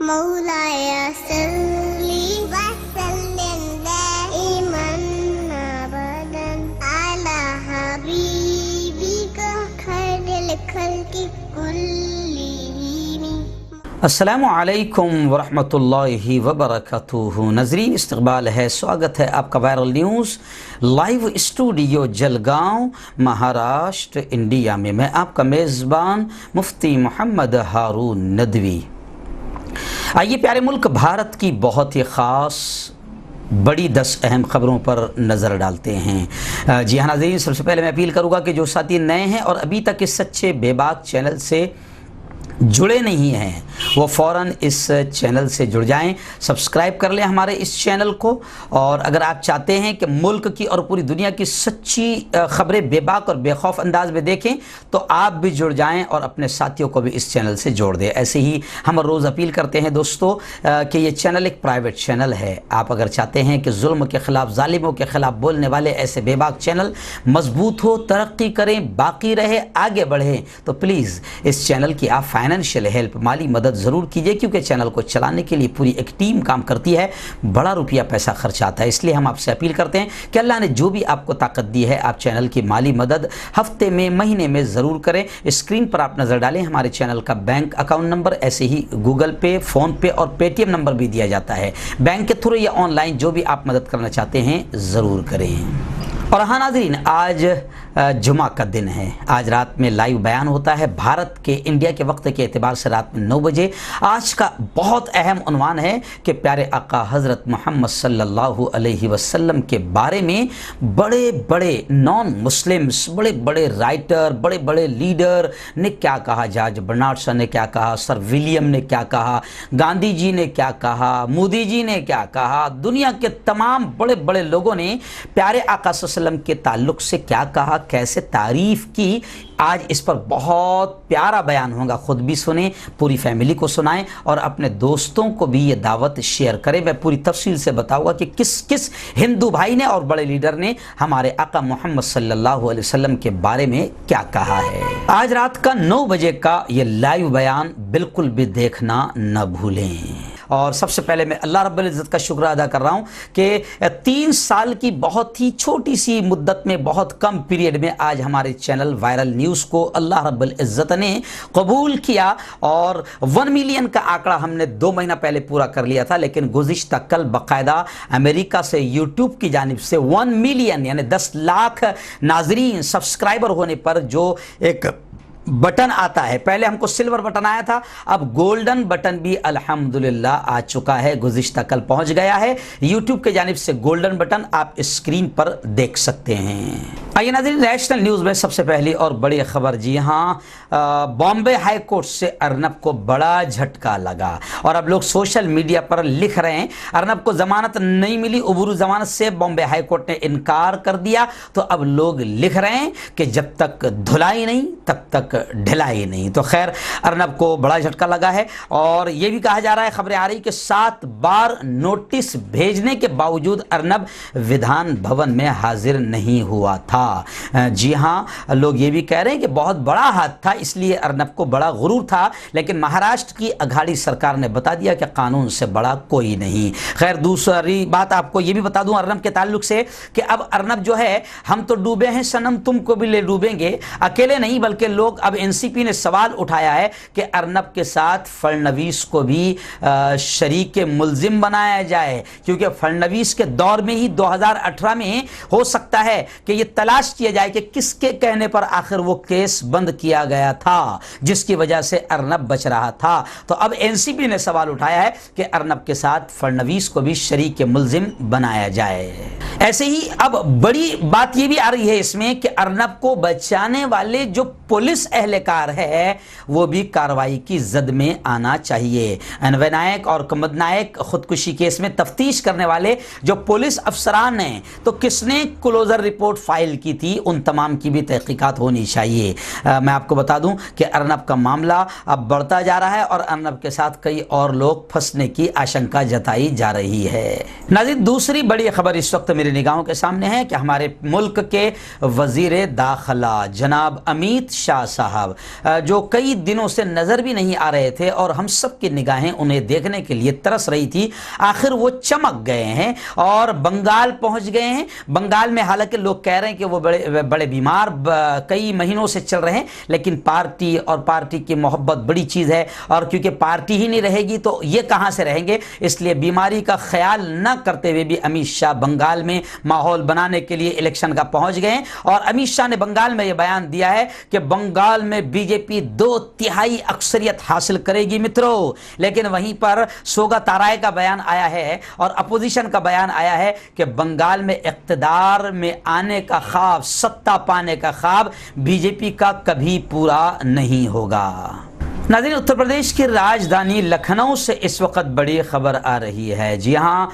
مولاي صل وسلم دائما ابدا على حبيبك خير الخلق كلهم. السلام علیکم ورحمۃ وبرکاتہ. ناظرین استقبال ہے، سواگت ہے آپ کا viral news live studio Jalgaon Maharashtra India میں آپ کا میزبان مفتی محمد ہارون ندوی. آئیے پیارے ملک بھارت کی بہت ہی خاص بڑی 10 اہم خبروں پر نظر ڈالتے ہیں. جی ہاں ناظرین، سب سے پہلے میں اپیل کروں گا کہ جو ساتھی نئے ہیں اور ابھی تک اس سچے بے باک چینل سے جڑے نہیں ہیں وہ فوراً اس چینل سے جڑ جائیں، سبسکرائب کر لیں ہمارے اس چینل کو. اور اگر آپ چاہتے ہیں کہ ملک کی اور پوری دنیا کی سچی خبریں بے باک اور بے خوف انداز میں دیکھیں تو آپ بھی جڑ جائیں اور اپنے ساتھیوں کو بھی اس چینل سے جوڑ دیں. ایسے ہی ہم روز اپیل کرتے ہیں دوستو کہ یہ چینل ایک پرائیویٹ چینل ہے. آپ اگر چاہتے ہیں کہ ظلم کے خلاف، ظالموں کے خلاف بولنے والے ایسے بے باک چینل مضبوط ہو، ترقی کریں، باقی رہے، آگے بڑھیں، تو پلیز اس چینل کی آپ فائنینشیل ہیلپ، مالی مدد ضرور کیجئے، کیونکہ چینل کو چلانے کے لیے پوری ایک ٹیم کام کرتی ہے، بڑا روپیہ پیسہ خرچ آتا ہے. اس لیے ہم آپ سے اپیل کرتے ہیں کہ اللہ نے جو بھی آپ کو طاقت دی ہے آپ چینل کی مالی مدد ہفتے میں، مہینے میں ضرور کریں. اسکرین پر آپ نظر ڈالیں ہمارے چینل کا بینک اکاؤنٹ نمبر، ایسے ہی گوگل پے، فون پے اور پے ٹی ایم نمبر بھی دیا جاتا ہے. بینک کے تھرو یا آن لائن جو بھی آپ مدد کرنا چاہتے ہیں ضرور کریں. اور ہاں ناظرین، آج جمعہ کا دن ہے. آج رات میں لائیو بیان ہوتا ہے بھارت کے انڈیا کے وقت کے اعتبار سے رات میں 9 بجے. آج کا بہت اہم عنوان ہے کہ پیارے آقا حضرت محمد صلی اللہ علیہ وسلم کے بارے میں بڑے بڑے نان مسلمز، بڑے بڑے رائٹر، بڑے بڑے لیڈر نے کیا کہا. جارج برنارڈ شاہ نے کیا کہا، سر ولیم نے کیا کہا، گاندھی جی نے کیا کہا، مودی جی نے کیا کہا، دنیا کے تمام بڑے بڑے لوگوں نے پیارے آقا صلی اللہ علیہ وسلم کے تعلق سے کیا کہا، کیسے تعریف کی. آج اس پر بہت پیارا بیان ہوگا، خود بھی سنیں، پوری فیملی کو سنائیں اور اپنے دوستوں کو بھی یہ دعوت شیئر کریں. میں پوری تفصیل سے بتاؤں گا کہ کس کس ہندو بھائی نے اور بڑے لیڈر نے ہمارے آقا محمد صلی اللہ علیہ وسلم کے بارے میں کیا کہا ہے. آج رات کا 9 بجے کا یہ لائیو بیان بالکل بھی دیکھنا نہ بھولیں. اور سب سے پہلے میں اللہ رب العزت کا شکر ادا کر رہا ہوں کہ 3 سال کی بہت ہی چھوٹی سی مدت میں، بہت کم پیریڈ میں آج ہمارے چینل وائرل نیوز کو اللہ رب العزت نے قبول کیا. اور 1 ملین کا آنکڑا ہم نے 2 مہینہ پہلے پورا کر لیا تھا، لیکن گزشتہ کل باقاعدہ امریکہ سے یوٹیوب کی جانب سے 1 ملین یعنی 10 لاکھ ناظرین سبسکرائبر ہونے پر جو ایک بٹن آتا ہے، پہلے ہم کو سلور بٹن آیا تھا، اب گولڈن بٹن بھی الحمدللہ آ چکا ہے، گزشتہ کل پہنچ گیا ہے. یوٹیوب کی جانب سے گولڈن بٹن آپ اسکرین پر دیکھ سکتے ہیں. آئیے ناظرین، نیشنل نیوز میں سب سے پہلی اور بڑی خبر. جی ہاں، بامبے ہائی کورٹ سے ارنب کو بڑا جھٹکا لگا اور اب لوگ سوشل میڈیا پر لکھ رہے ہیں ارنب کو ضمانت نہیں ملی، عبور ضمانت سے بامبے ہائی کورٹ نے انکار کر دیا. تو اب لوگ لکھ رہے ہیں کہ جب تک دھلائی نہیں تب تک ڈھلائی نہیں. تو خیر، ارنب کو بڑا جھٹکا لگا ہے اور یہ بھی کہا جا رہا ہے، خبریں آ رہی کہ 7 بار نوٹس بھیجنے کے باوجود ارنب ودھان بھون میں حاضر نہیں ہوا تھا. جی ہاں، لوگ یہ بھی کہہ رہے ہیں کہ بہت بڑا ہاتھ تھا، اس لیے ارنب کو بڑا غرور تھا، لیکن مہاراشٹر کی اگاڑی سرکار نے بتا دیا کہ قانون سے بڑا کوئی نہیں. خیر، دوسری بات آپ کو یہ بھی بتا دوں ارنب کے تعلق سے کہ اب ارنب جو ہے، ہم تو ڈوبے ہیں صنم تم کو بھی لے ڈوبیں گے، اکیلے نہیں بلکہ لوگ اب این سی پی نے سوال اٹھایا ہے کہ ارنب کے ساتھ فڑنویس کو بھی شریک ملزم بنایا جائے، کیونکہ فڑنویس کے دور میں ہی 2018 میں ہو سکتا ہے کہ یہ تلاش کیا جائے کہ کس کے کہنے پر آخر وہ کیس بند کیا گیا تھا جس کی وجہ سے ارنب بچ رہا تھا. تو اب این سی پی نے سوال اٹھایا ہے کہ ارنب کے ساتھ فڑنویس کو بھی شریک ملزم بنایا جائے. ایسے ہی اب بڑی بات یہ بھی آ رہی ہے اس میں کہ ارنب کو بچانے والے جو پولیس اہلکار ہے وہ بھی کارروائی کی زد میں آنا چاہیے. انوے نائک اور کمد نائک خودکشی کیس میں تفتیش کرنے والے جو پولیس افسران ہیں، تو کس نے کلوزر رپورٹ فائل کی تھی ان تمام کی بھی تحقیقات ہونی چاہیے۔ میں آپ کو بتا دوں کہ ارنب کا معاملہ اب بڑھتا جا رہا ہے اور ارنب کے ساتھ کئی اور لوگ پھنسنے کی آشنکا جتائی جا رہی ہے۔ ناظرین، دوسری بڑی خبر اس وقت میری نگاہوں کے سامنے ہے کہ ہمارے ملک کے وزیر داخلہ جناب امیت شاہ صاحب جو کئی دنوں سے نظر بھی نہیں آ رہے تھے اور ہم سب کی نگاہیں انہیں دیکھنے کے لیے ترس رہی تھی، آخر وہ چمک گئے ہیں اور بنگال پہنچ گئے ہیں۔ بنگال میں حالانکہ لوگ کہہ رہے ہیں کہ وہ بڑے بیمار کئی مہینوں سے چل رہے ہیں، لیکن پارٹی اور پارٹی کی محبت بڑی چیز ہے، اور کیونکہ پارٹی ہی نہیں رہے گی تو یہ کہاں سے رہیں گے، اس لیے بیماری کا خیال نہ کرتے ہوئے بھی امیت شاہ بنگال میں ماحول بنانے کے لیے الیکشن کا پہنچ گئے ہیں۔ اور امیت شاہ نے بنگال میں یہ بیان دیا ہے کہ بنگال میں بی جے پی 2/3 اکثریت حاصل کرے گی مترو، لیکن وہیں پر سوگا تارائے کا بیان آیا ہے اور اپوزیشن کا بیان آیا ہے کہ بنگال میں اقتدار میں آنے کا خواب، ستا پانے کا خواب بی جے پی کا کبھی پورا نہیں ہوگا۔ ناظرین، اتر پردیش کی راجدھانی لکھنؤ سے اس وقت بڑی خبر آ رہی ہے۔ جی ہاں،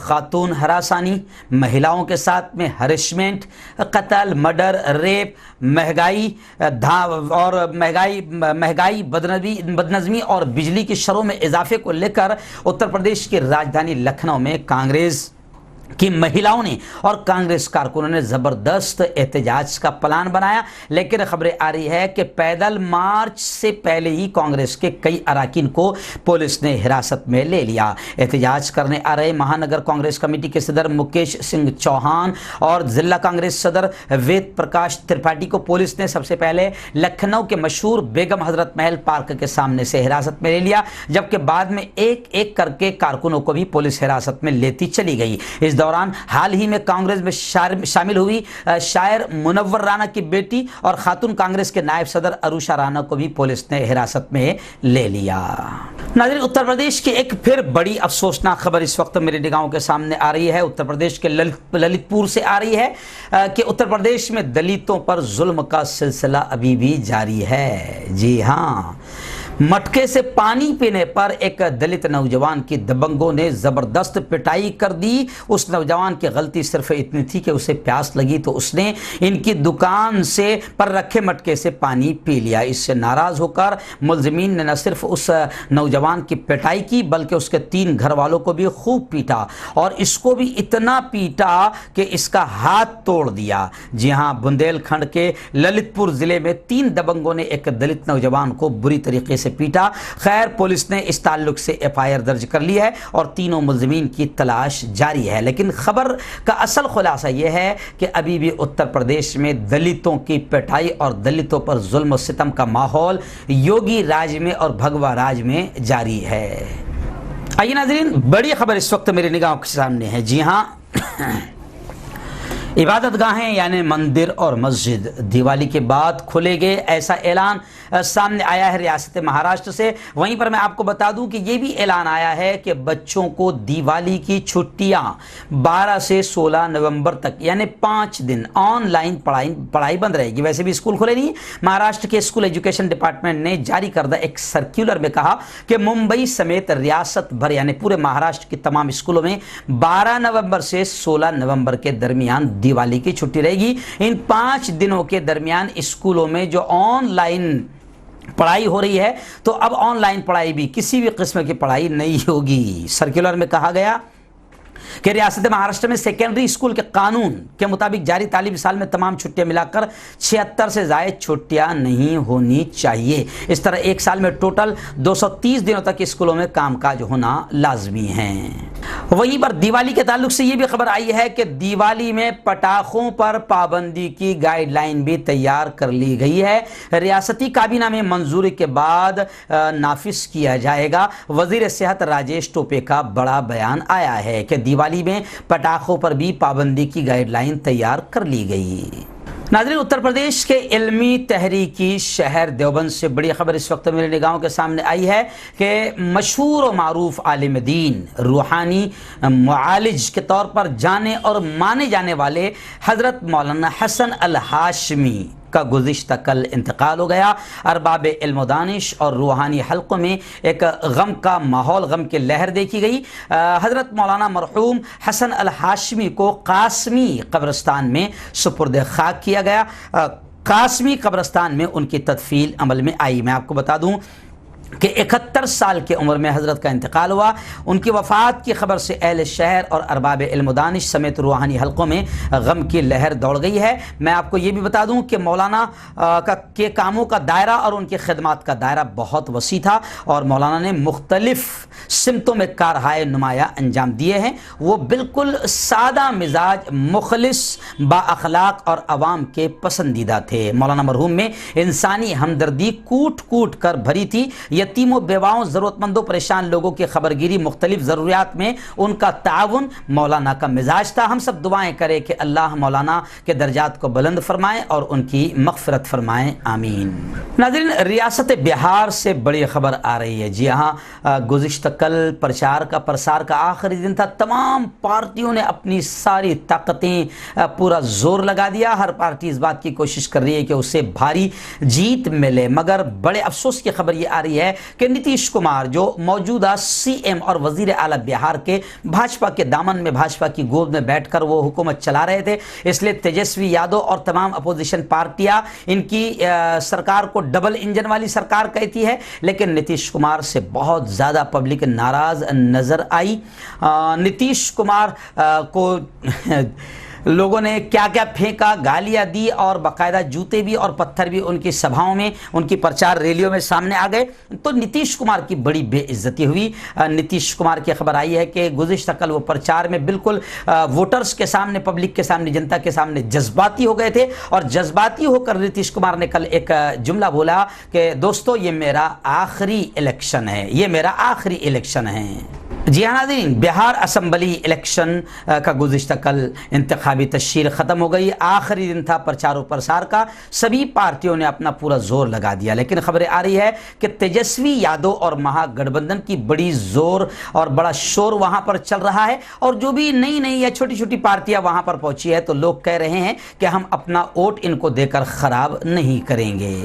خاتون ہراسانی، مہیلاؤں کے ساتھ میں ہریسمنٹ، قتل، مرڈر، ریپ، مہنگائی، بدنظمی اور بجلی کی شرحوں میں اضافے کو لے کر اتر پردیش کی راجدھانی لکھنؤ میں کانگریس کہ مہیلاؤں نے اور کانگریس کارکنوں نے زبردست احتجاج کا پلان بنایا، لیکن خبریں آ رہی ہے کہ پیدل مارچ سے پہلے ہی کانگریس کے کئی اراکین کو پولیس نے حراست میں لے لیا۔ احتجاج کرنے آ رہے مہانگر کانگریس کمیٹی کے صدر مکیش سنگھ چوہان اور ضلع کانگریس صدر وید پرکاش ترپاٹھی کو پولیس نے سب سے پہلے لکھنؤ کے مشہور بیگم حضرت محل پارک کے سامنے سے حراست میں لے لیا، جبکہ بعد میں ایک ایک کر کے کارکنوں کو بھی پولیس حراست میں لیتی چلی گئی۔ اس دوران حال ہی میں کانگریس میں شامل ہوئی شاعر منور رانا کی بیٹی اور خاتون کانگریس کے نائب صدر اروشا رانا کو بھی پولیس نے حراست میں لے لیا۔ ناظرین، اتر پردیش کی ایک پھر بڑی افسوسناک خبر اس وقت میری نگاہوں کے سامنے آ رہی ہے۔ اتر پردیش کے للت پور سے آ رہی ہے کہ اتر پردیش میں دلتوں پر ظلم کا سلسلہ ابھی بھی جاری ہے۔ جی ہاں، مٹکے سے پانی پینے پر ایک دلت نوجوان کی دبنگوں نے زبردست پٹائی کر دی۔ اس نوجوان کی غلطی صرف اتنی تھی کہ اسے پیاس لگی تو اس نے ان کی دکان سے پر رکھے مٹکے سے پانی پی لیا۔ اس سے ناراض ہو کر ملزمین نے نہ صرف اس نوجوان کی پٹائی کی بلکہ اس کے 3 گھر والوں کو بھی خوب پیٹا، اور اس کو بھی اتنا پیٹا کہ اس کا ہاتھ توڑ دیا۔ جی ہاں، بندیل کھنڈ کے للت پور ضلع میں 3 دبنگوں نے ایک دلت نوجوان کو بری طریقے سے پیٹا۔ خیر، پولیس نے اس تعلق سے FIR درج کر لی ہے اور تینوں ملزمین کی تلاش جاری ہے، لیکن خبر کا اصل خلاصہ یہ ہے کہ ابھی بھی اتر پردیش میں دلتوں کی پٹائی اور دلتوں پر ظلم و ستم کا ماحول یوگی راج میں اور بھگوا راج میں جاری ہے۔ آئیے ناظرین، بڑی خبر اس وقت میری نگاہوں کے سامنے ہے۔ جی ہاں، عبادت گاہیں یعنی مندر اور مسجد دیوالی کے بعد کھلے گئے، ایسا اعلان سامنے آیا ہے ریاست مہاراشٹر سے۔ وہیں پر میں آپ کو بتا دوں کہ یہ بھی اعلان آیا ہے کہ بچوں کو دیوالی کی چھٹیاں 12 سے 16 نومبر تک یعنی 5 دن آن لائن پڑھائی بند رہے گی۔ ویسے بھی اسکول کھلے نہیں ہیں۔ مہاراشٹر کے اسکول ایجوکیشن ڈپارٹمنٹ نے جاری کردہ ایک سرکولر میں کہا کہ ممبئی سمیت ریاست بھر یعنی پورے مہاراشٹر کے تمام اسکولوں میں 12 نومبر سے 16 نومبر کے درمیان دیوالی کی چھٹی رہے گی۔ ان 5 دنوں کے درمیان اسکولوں میں جو آن لائن پڑھائی ہو رہی ہے تو اب آن لائن پڑھائی بھی کسی بھی قسم کی پڑھائی نہیں ہوگی۔ سرکولر میں کہا گیا کہ ریاست مہاراشٹر میں سیکنڈری اسکول کے قانون کے مطابق جاری تعلیمی سال میں تمام چھٹیاں ملا کر 76 سے زائد چھٹیاں نہیں ہونی چاہیے۔ اس طرح ایک سال میں ٹوٹل 230 دنوں تک اسکولوں میں کام کاج ہونا لازمی ہے۔ وہیں پر دیوالی کے تعلق سے یہ بھی خبر آئی ہے کہ دیوالی میں پٹاخوں پر پابندی کی گائیڈ لائن بھی تیار کر لی گئی ہے۔ ریاستی کابینہ میں منظوری کے بعد نافذ کیا جائے گا۔ وزیر صحت راجیش ٹوپے کا بڑا بیان آیا ہے کہ دیوالی میں پٹاخوں پر بھی پابندی کی گائیڈ لائن تیار کر لی گئی۔ ناظرین، اتر پردیش کے علمی تحریکی شہر دیوبند سے بڑی خبر اس وقت میرے نگاہوں کے سامنے آئی ہے کہ مشہور و معروف عالم دین، روحانی معالج کے طور پر جانے اور مانے جانے والے حضرت مولانا حسن الہاشمی کا گزشتہ کل انتقال ہو گیا۔ ارباب علم و دانش اور روحانی حلقوں میں ایک غم کا ماحول، غم کی لہر دیکھی گئی۔ حضرت مولانا مرحوم حسن الہاشمی کو قاسمی قبرستان میں سپرد خاک کیا گیا۔ قاسمی قبرستان میں ان کی تدفین عمل میں آئی۔ میں آپ کو بتا دوں کہ 71 سال کی عمر میں حضرت کا انتقال ہوا۔ ان کی وفات کی خبر سے اہل شہر اور ارباب علم و دانش سمیت روحانی حلقوں میں غم کی لہر دوڑ گئی ہے۔ میں آپ کو یہ بھی بتا دوں کہ مولانا کے کاموں کا دائرہ اور ان کی خدمات کا دائرہ بہت وسیع تھا، اور مولانا نے مختلف سمتوں میں کارہائے نمایاں انجام دیے ہیں۔ وہ بالکل سادہ مزاج، مخلص، با اخلاق اور عوام کے پسندیدہ تھے۔ مولانا مرحوم میں انسانی ہمدردی کوٹ کوٹ کر بھری تھی۔ یتیم و بیواؤں، ضرورت مندوں، پریشان لوگوں کی خبرگیری، مختلف ضروریات میں ان کا تعاون مولانا کا مزاج تھا۔ ہم سب دعائیں کریں کہ اللہ مولانا کے درجات کو بلند فرمائیں اور ان کی مغفرت فرمائیں، آمین۔ ناظرین، ریاست بہار سے بڑی خبر آ رہی ہے۔ جی ہاں، گزشتہ کل پرسار کا آخری دن تھا۔ تمام پارٹیوں نے اپنی ساری طاقتیں، پورا زور لگا دیا۔ ہر پارٹی اس بات کی کوشش کر رہی ہے کہ اسے بھاری جیت ملے، مگر بڑے افسوس کی خبر یہ آ رہی ہے کہ نتیش کمار، جو موجودہ سی ایم اور وزیر اعلیٰ بہار کے، بھاجپا کے دامن میں، بھاجپا کی گود میں بیٹھ کر وہ حکومت چلا رہے تھے، اس لیے تیجسوی یادو اور تمام اپوزیشن پارٹیاں ان کی سرکار کو ڈبل انجن والی سرکار کہتی ہے، لیکن نتیش کمار سے بہت زیادہ پبلک ناراض نظر آئی۔ نتیش کمار کو لوگوں نے کیا کیا پھینکا، گالیاں دی، اور باقاعدہ جوتے بھی اور پتھر بھی ان کی سبھاؤں میں، ان کی پرچار ریلیوں میں سامنے آ گئے، تو نتیش کمار کی بڑی بے عزتی ہوئی۔ نتیش کمار کی خبر آئی ہے کہ گزشتہ کل وہ پرچار میں بالکل ووٹرز کے سامنے، پبلک کے سامنے، جنتا کے سامنے جذباتی ہو گئے تھے، اور جذباتی ہو کر نتیش کمار نے کل ایک جملہ بولا کہ دوستو یہ میرا آخری الیکشن ہے، یہ میرا آخری الیکشن ہے۔ جی ہاں ناظرین، بہار اسمبلی الیکشن کا گزشتہ کل انتخابی تشہیر ختم ہو گئی۔ آخری دن تھا پرچار و پرسار کا، سبھی پارٹیوں نے اپنا پورا زور لگا دیا، لیکن خبریں آ رہی ہے کہ تیجسوی یادو اور مہا گٹھ بندھن کی بڑی زور اور بڑا شور وہاں پر چل رہا ہے، اور جو بھی نئی نئی یا چھوٹی چھوٹی پارٹیاں وہاں پر پہنچی ہے تو لوگ کہہ رہے ہیں کہ ہم اپنا ووٹ ان کو دے کر خراب نہیں کریں گے۔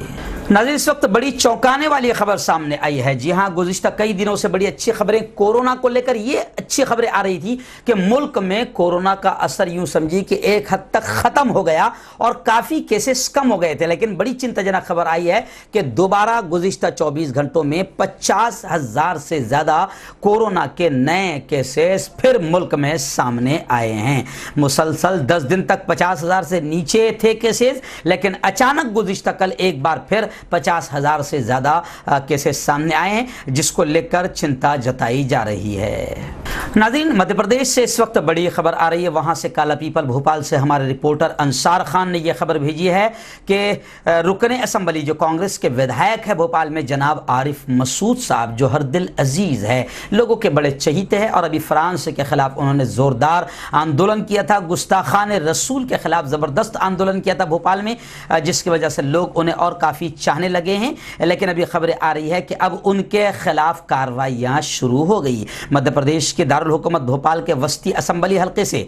ناظرین، اس وقت بڑی چونکانے والی خبر سامنے آئی ہے۔ جی ہاں، گزشتہ کئی دنوں سے بڑی اچھی خبریں کورونا کو لے کر یہ اچھی خبریں آ رہی تھی کہ ملک میں کورونا کا اثر یوں سمجھی کہ ایک حد تک ختم ہو گیا اور کافی کیسز کم ہو گئے تھے، لیکن بڑی چنتاجنک خبر آئی ہے کہ دوبارہ گزشتہ 24 گھنٹوں میں 50,000 سے زیادہ کورونا کے نئے کیسز پھر ملک میں سامنے آئے ہیں۔ مسلسل 10 دن تک 50,000 سے نیچے تھے کیسز، لیکن اچانک گزشتہ کل ایک بار پھر 50,000 سے زیادہ کیسز سامنے آئے ہیں، جس کو لے کر چنتا جتائی جا رہی ہے۔ ناظرین، مدھیہ پردیش سے اس وقت بڑی خبر آ رہی ہے، وہاں سے کالا پیپل بھوپال سے ہمارے رپورٹر انصار خان نے یہ خبر بھیجی ہے کہ رکن اسمبلی جو کانگریس کے ودھائک ہے بھوپال میں، جناب عارف مسعود صاحب، جو ہر دل عزیز ہے، لوگوں کے بڑے چہیتے ہیں، اور ابھی فرانس کے خلاف انہوں نے زوردار آندولن کیا تھا، گستاخان رسول کے خلاف زبردست آندولن کیا تھا بھوپال میں، جس کی وجہ سے لوگ انہیں اور کافی چاہنے لگے ہیں، لیکن ابھی خبریں آ رہی ہے کہ اب ان کے خلاف کارروائیاں شروع ہو گئی۔ مدھیہ پردیش کے دارالحکومت بھوپال کے وسطی اسمبلی حلقے سے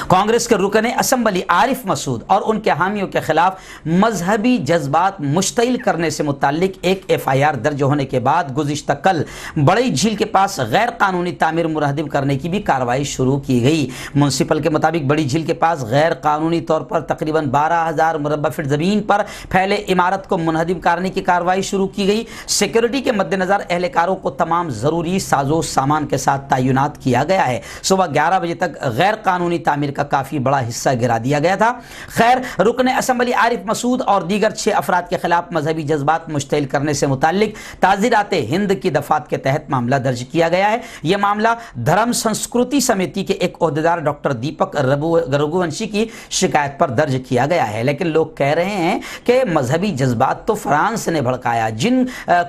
کانگریس کے رکن اسمبلی عارف مسعود اور ان کے حامیوں کے خلاف مذہبی جذبات مشتعل کرنے سے متعلق ایک FIR درج ہونے کے بعد گزشتہ کل بڑی جھیل کے پاس غیر قانونی تعمیر منہدم کرنے کی بھی کارروائی شروع کی گئی۔ میونسپل کے مطابق بڑی جھیل کے پاس غیر قانونی طور پر تقریباً 12,000 مربع فٹ زمین پر پھیلے عمارت کو منہدم کرنے کی کارروائی شروع کی گئی۔ سیکورٹی کے مد نظر اہلکاروں کو تمام ضروری ساز و سامان کے ساتھ تعینات کیا گیا ہے۔ صبح 11 بجے تک غیر قانونی تعمیر کا کافی بڑا حصہ گرا دیا گیا تھا۔ خیر، رکن اسمبلی عارف مسعود اور دیگر 6 افراد کے خلاف مذہبی جذبات مشتعل کرنے سے متعلق تعزیرات ہند کی دفعات کے تحت معاملہ درج کیا گیا ہے۔ یہ معاملہ دھرم سنسکرتی سمیتی کے ایک عہدیدار ڈاکٹر دیپک رگھوونشی کی شکایت پر درج کیا گیا ہے، لیکن لوگ کہہ رہے ہیں کہ مذہبی جذبات تو فرانس نے بھڑکایا، جن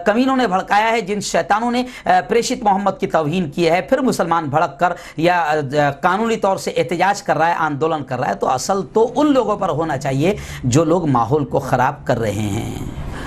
کمینوں نے بھڑکایا ہے، جن شیطانوں نے پریشت محمد کی توہین کی ہے، پھر مسلمان بھڑک کر یا قانونی طور سے احتجاج کر رہا ہے، آندولن کر رہا ہے، تو اصل تو ان لوگوں پر ہونا چاہیے جو لوگ ماحول کو خراب کر رہے ہیں۔